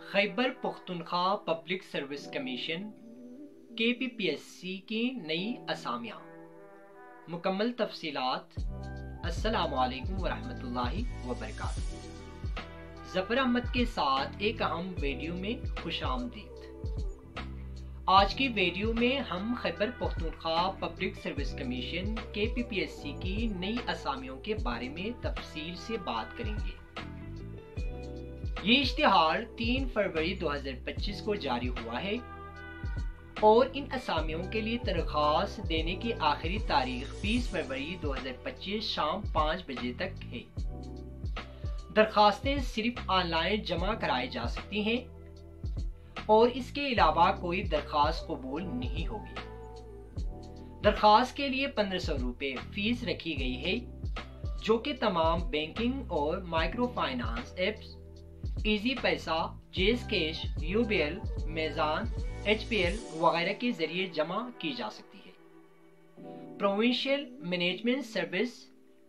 خیبر Pakhtunkhwa public service commission KPPSC کی نئی اسامیاں، مکمل تفصیلات۔ السلام علیکم ورحمۃ اللہ وبرکاتہ۔ ظفر احمد کے ساتھ ایک اہم ویڈیو میں خوش آمدید۔ آج کی ویڈیو میں ہم Khyber Pakhtunkhwa public service commission KPPSC کی نئی اسامیوں کے بارے میں تفصیل سے بات کریں گے۔ یہ اشتہار 3 فروری 2025 کو جاری ہوا ہے اور ان اسامیوں کے لیے درخواست دینے کی آخری تاریخ 20 فروری 2025 شام 5 بجے تک ہے۔ درخواستیں صرف آن لائن جمع کرائی جا سکتی ہیں اور اس کے علاوہ کوئی درخواست قبول نہیں ہوگی۔ درخواست کے لیے 1500 روپے فیس رکھی گئی ہے، جو کہ تمام بینکنگ اور مائکرو فائنانس ایپس ایزی پیسہ، جیز کیش، UBL، میزان، HPL وغیرہ کے ذریعے جمع کی جا سکتی ہے۔ Provincial management service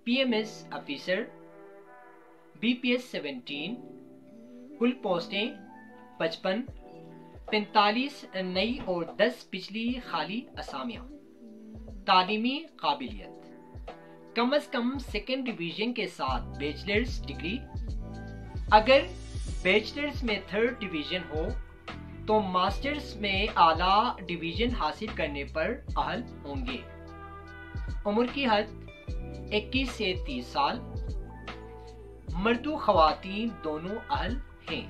PMS officer BPS 17، کل پوسٹیں 55، 45 نئی اور 10 پچھلی خالی اسامیاں۔ تعلیمی قابلیت، کم از کم سیکنڈ ڈویژن کے ساتھ بیچلرز ڈگری، اگر بیچلرز میں 3rd ڈویژن ہو تو ماسٹرز میں اعلیٰ ڈویژن حاصل کرنے پر اہل ہوں گے۔ عمر کی حد 21 سے 30 سال، مرد و خواتین دونوں اہل ہیں۔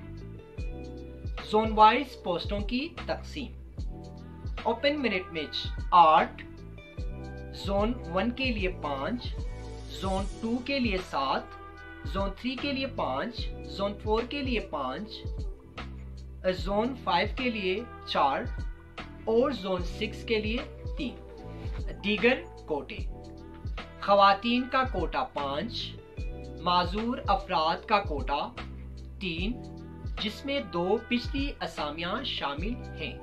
زون وائز پوسٹوں کی تقسیم، اوپن میرٹ میں 8، زون 1 کے لیے 5، زون 2 کے لیے 7، زون 3 کے لیے 5، زون 4 کے لیے 5، زون 5 کے لیے 4 اور زون 6 کے لیے 3۔ دیگر کوٹے، خواتین کا کوٹا 5، معذور افراد کا کوٹا 3، جس میں 2 پچھلی اسامیاں شامل ہیں۔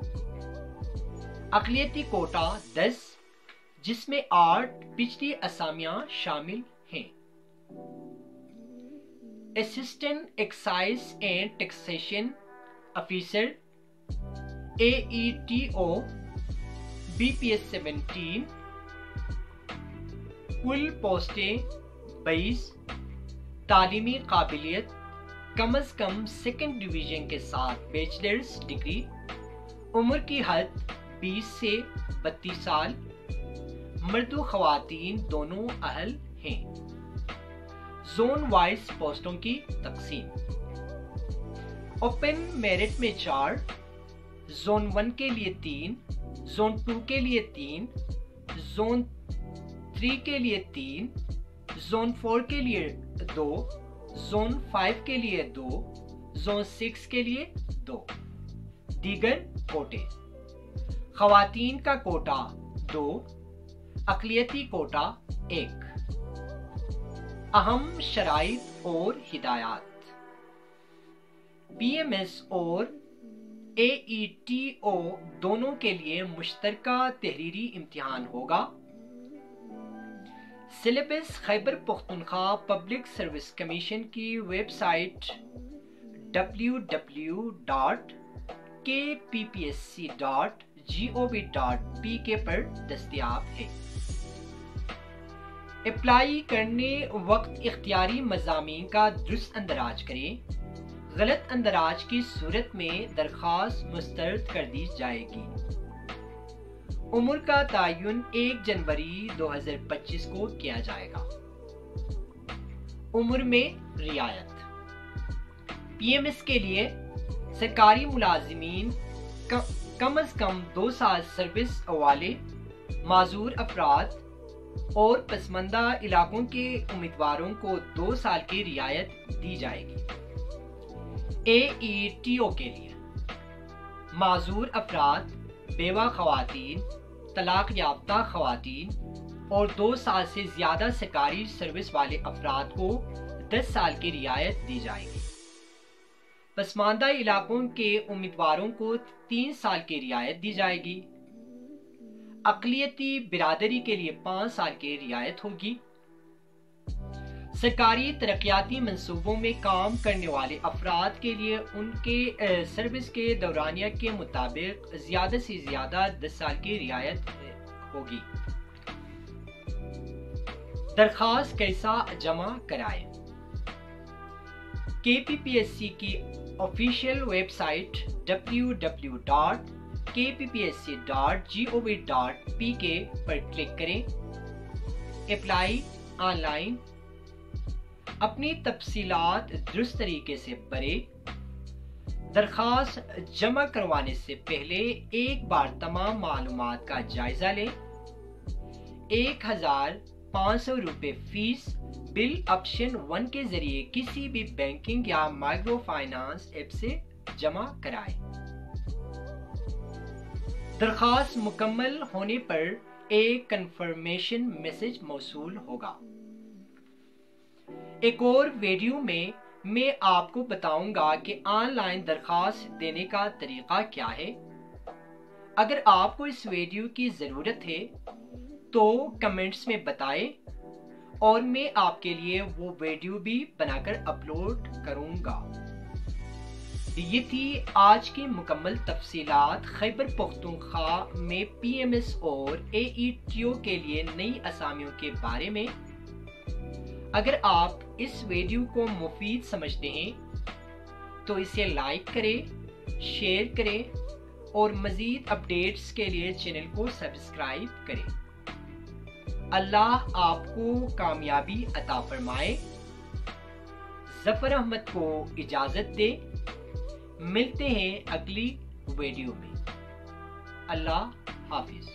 اقلیتی کوٹا 10، جس میں 8 پچھلی اسامیاں شامل ہیں۔ Assistant excise and taxation officer AETO BPS 17، کل پوسٹیں 22۔ تعلیمی قابلیت، کم از کم سیکنڈ ڈویژن کے ساتھ بیچلرز ڈگری، عمر کی حد 20 سے 32 سال، مرد و خواتین دونوں اہل ہیں۔ زون وائز پوسٹوں کی تقسیم، اوپن میرٹ میں 4، زون 1 کے لیے 3، زون 2 کے لیے 3، زون 3 کے لیے 3، زون 4 کے لیے 2، زون 5 کے لیے 2، زون 6 کے لیے 2۔ دیگر کوٹے، خواتین کا کوٹا 2، اقلیتی کوٹا 1۔ اہم شرائط اور ہدایات، PMS اور AETO دونوں کے لیے مشترکہ تحریری امتحان ہوگا۔ سلیبس خیبر پختونخوا پبلک سروس کمیشن کی ویب سائٹ www.kppsc.gov.pk پر دستیاب ہے۔ اپلائی کرنے وقت اختیاری مضامین کا درست اندراج کریں، غلط اندراج کی صورت میں درخواست مسترد کر دی جائے گی۔ عمر کا تعین 1 جنوری 2025 کو کیا جائے گا۔ عمر میں رعایت، PMS کے لیے سرکاری ملازمین کم از کم 2 سال سروس والے، معذور افراد اور پسماندہ علاقوں کے امیدواروں کو 2 سال کی رعایت دی جائے گی۔ AETO کے لیے معذور افراد، بیوہ خواتین، طلاق یافتہ خواتین اور 2 سال سے زیادہ سرکاری سروس والے افراد کو 10 سال کی رعایت دی جائے گی۔ پسماندہ علاقوں کے امیدواروں کو 3 سال کی رعایت دی جائے گی۔ اقلیتی برادری کے لیے 5 سال کی رعایت ہوگی۔ سرکاری ترقیاتی منصوبوں میں کام کرنے والے افراد کے لیے ان کے سروس کے دورانیہ کے مطابق زیادہ سے زیادہ 10 سال کی رعایت ہوگی۔ درخواست کیسا جمع کرائیں؟ KPPSC کی آفیشیل ویب سائٹ www.kppsc.gov.pk پر کلک کریں۔ اپلائی آن لائن، اپنی تفصیلات درست طریقے سے بھریں۔ درخواست جمع کروانے سے پہلے ایک بار تمام معلومات کا جائزہ لیں۔ 1500 روپے فیس بل آپشن 1 کے ذریعے کسی بھی بینکنگ یا مائکرو فائنانس ایپ سے جمع کرائیں۔ درخواست مکمل ہونے پر ایک کنفرمیشن میسج موصول ہوگا۔ ایک اور ویڈیو میں آپ کو بتاؤں گا کہ آن لائن درخواست دینے کا طریقہ کیا ہے۔ اگر آپ کو اس ویڈیو کی ضرورت ہے تو کمنٹس میں بتائیں اور میں آپ کے لیے وہ ویڈیو بھی بنا کر اپلوڈ کروں گا۔ یہ تھی آج کی مکمل تفصیلات خیبر پختونخوا میں PMS اور AETO کے لیے نئی اسامیوں کے بارے میں۔ اگر آپ اس ویڈیو کو مفید سمجھتے ہیں تو اسے لائک کریں، شیئر کریں اور مزید اپڈیٹس کے لیے چینل کو سبسکرائب کریں۔ اللہ آپ کو کامیابی عطا فرمائے۔ ظفر احمد کو اجازت دے، ملتے ہیں اگلی ویڈیو میں۔ اللہ حافظ۔